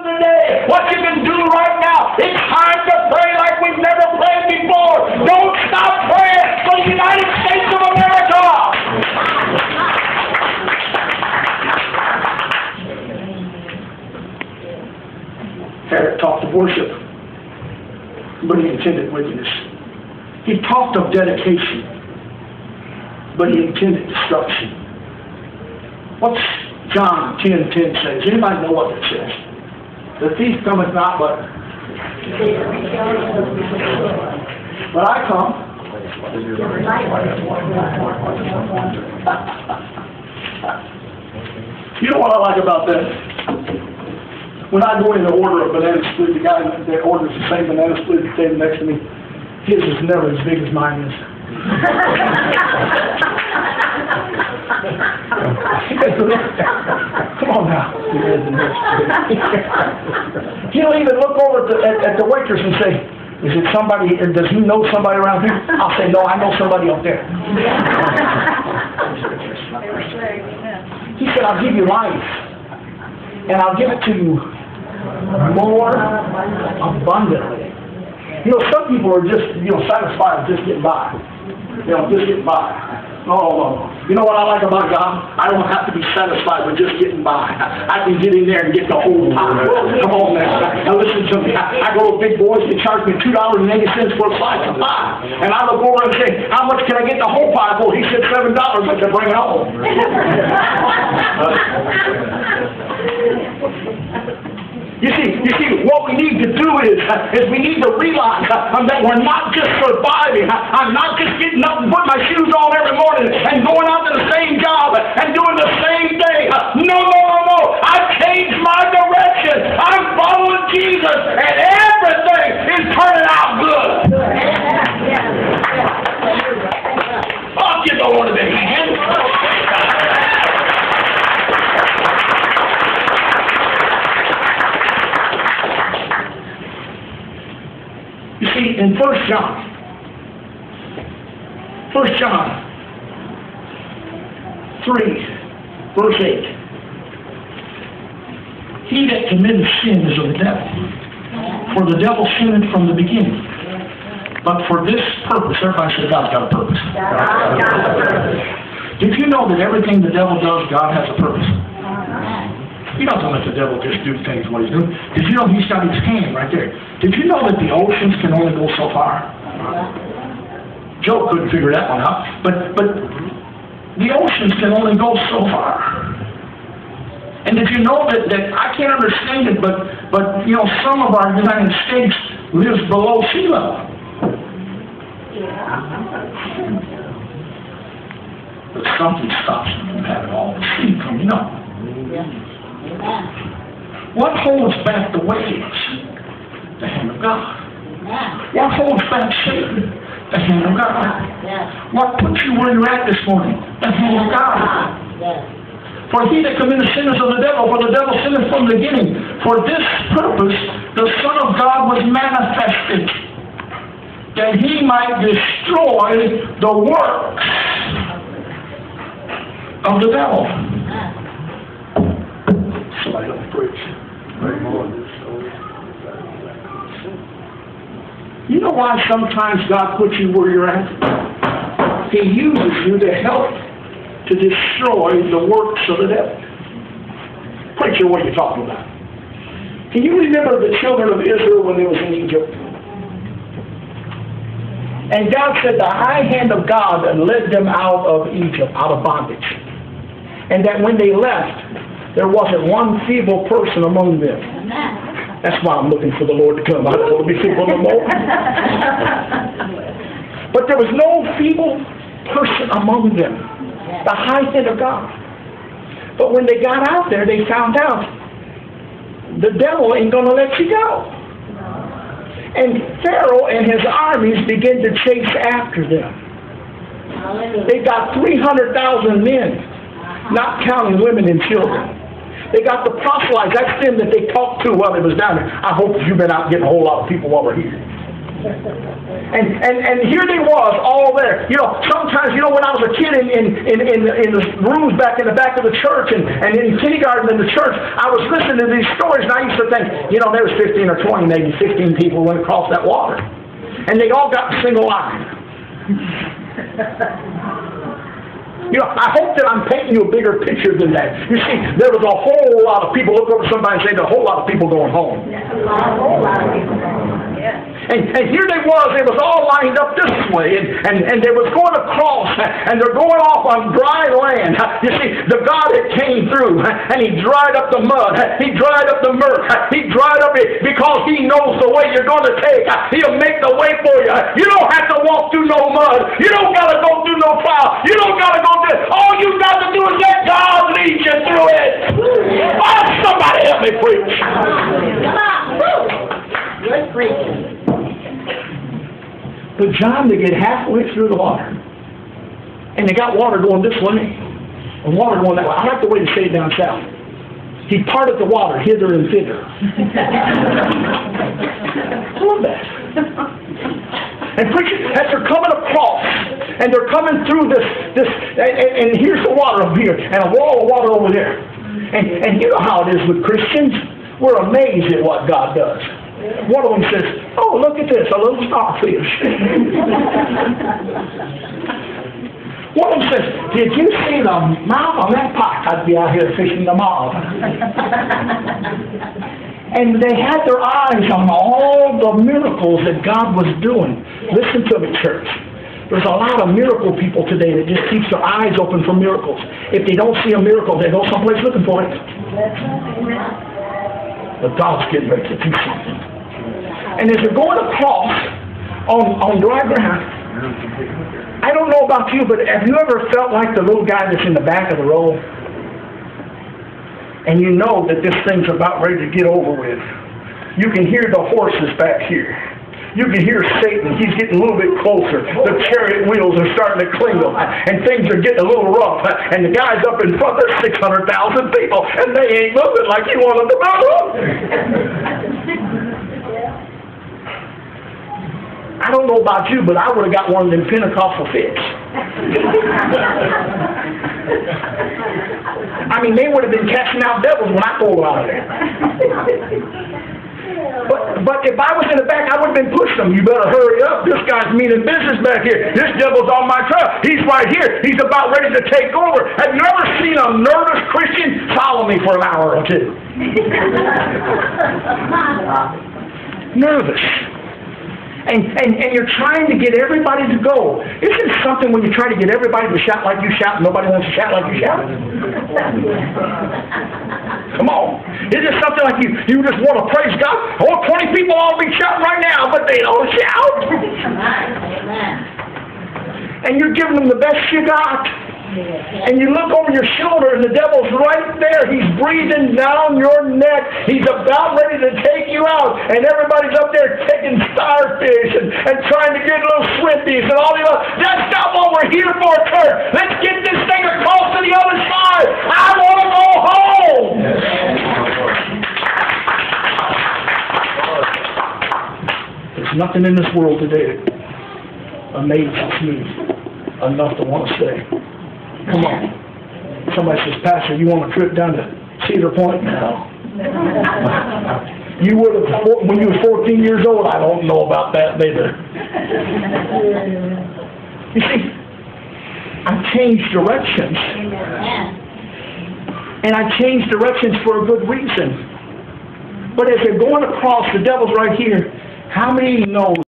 today. What you can do right now, it's time to pray like we've never prayed before. Don't stop praying for the United States of America. Herod talked of worship, but he intended wickedness. He talked of dedication, but he intended destruction. What's John 10:10 says? Anybody know what it says? The thief cometh not but I come. You know what I like about that? When I go in to order a banana split, the guy that orders the same banana split that's standing next to me, his is never as big as mine is. Come on now. He'll even look over at the waitress and say, is it somebody, does he know somebody around here? I'll say, no, I know somebody up there. He said, I'll give you life, and I'll give it to you more abundantly. You know, some people are just, satisfied with just getting by. Just getting by. No. You know what I like about God? I don't have to be satisfied with just getting by. I can get in there and get the whole pie. Come on now. Now listen to me. I go to Big Boys, they charge me $2.80 for a slice of pie. And I look over and say, how much can I get the whole pie for? He said $7, but to bring it home. You see, what we need to do is we need to realize that we're not just surviving. I'm not just getting up and putting my shoes on every morning and going out to the same job and doing the same thing. No. I've changed my direction. I'm following Jesus, and everything is turning out good. I'll give the Lord a big hand. You see, in 1 John 3, verse 8, he that committeth sin is of the devil, for the devil sinned from the beginning. But for this purpose, everybody said God's got a purpose. Did you know that everything the devil does, God has a purpose? He doesn't let the devil just do things what he's doing. Did you know he's got his hand right there? Did you know that the oceans can only go so far? Joe couldn't figure that one out. But the oceans can only go so far. And did you know that I can't understand it, but some of our United States lives below sea level. But something stops them from having all the sea coming up. What holds back the waves? The hand of God. What holds back Satan? The hand of God. What puts you where you're at this morning? The hand of God. For he that committeth sin is of the devil, for the devil sinned from the beginning. For this purpose the Son of God was manifested, that he might destroy the works of the devil. Somebody let me preach. You know why sometimes God puts you where you're at? He uses you to help to destroy the works of the devil. Preacher, what are you talking about? Can you remember the children of Israel when they was in Egypt? And God said the high hand of God led them out of Egypt, out of bondage. And that when they left, there wasn't one feeble person among them. That's why I'm looking for the Lord to come. I don't want to be feeble no more. But there was no feeble person among them. The high hand of God. But when they got out there, they found out the devil ain't going to let you go. And Pharaoh and his armies began to chase after them. They got 300,000 men, not counting women and children. They got the proselytes. That's them that they talked to while they was down there. I hope you've been out getting a whole lot of people while we're here. And here they was, all there. You know, sometimes, you know, when I was a kid in the rooms back in the back of the church and in kindergarten in the church, I was listening to these stories, and I used to think, you know, there was 15 or 20, maybe 16 people who went across that water. And they all got single line. You know, I hope that I'm painting you a bigger picture than that. You see, there was a whole lot of people. Look over somebody and say, there's a whole lot of people going home. A whole lot of people going home. Yeah. And here they was all lined up this way, and they was going across, and they're going off on dry land. You see, the God that came through, and He dried up the mud, He dried up the murk, He dried up it, because He knows the way you're going to take. He'll make the way for you. You don't have to walk through no mud. You don't got to go through no trial. You don't got to go through it. All you got to do is let God lead you through it. Oh, somebody help me preach. Come on. Good preaching. But John, they get halfway through the water, and they got water going this way, and water going that way. I like the way they say it down south. He parted the water hither and thither. I love that. And preachers, as they're coming across, and they're coming through this, and here's the water up here, and a wall of water over there. And you know how it is with Christians. We're amazed at what God does. One of them says, oh, look at this, a little starfish. One of them says, did you see the mouth on that pot? I'd be out here fishing the mouth. And they had their eyes on all the miracles that God was doing. Listen to me, church. There's a lot of miracle people today that just keeps their eyes open for miracles. If they don't see a miracle, they go someplace looking for it. But God's getting ready to do something. And as they're going across on dry ground, I don't know about you, but have you ever felt like the little guy that's in the back of the row? And you know that this thing's about ready to get over with. You can hear the horses back here. You can hear Satan. He's getting a little bit closer. The chariot wheels are starting to clingle. And things are getting a little rough. And the guys up in front, there's 600,000 people. And they ain't moving like you want them to move. I don't know about you, but I would have got one of them Pentecostal fits. I mean, they would have been casting out devils when I pulled out of there. But if I was in the back, I would have been pushing them. You better hurry up. This guy's meaning business back here. This devil's on my trail. He's right here. He's about ready to take over. Have you ever seen a nervous Christian? Follow me for an hour or two. Nervous. And you're trying to get everybody to go. Isn't it something when you try to get everybody to shout like you shout and nobody wants to shout like you shout? Come on. Isn't it something like you just want to praise God? I want 20 people all be shouting right now, but they don't shout. And you're giving them the best you got. And you look over your shoulder and the devil's right there. He's breathing down your neck. He's about ready to take you out. And everybody's up there taking starfish and trying to get little swifties and all the other. That's not what we're here for, church. Let's get this thing across to the other side. I want to go home. There's nothing in this world today that amazes me enough to want to say, come on. Somebody says, Pastor, you want a trip down to Cedar Point? No. You would have, when you were 14 years old, I don't know about that later. You see, I changed directions. And I changed directions for a good reason. But as they're going across, the devil's right here. How many know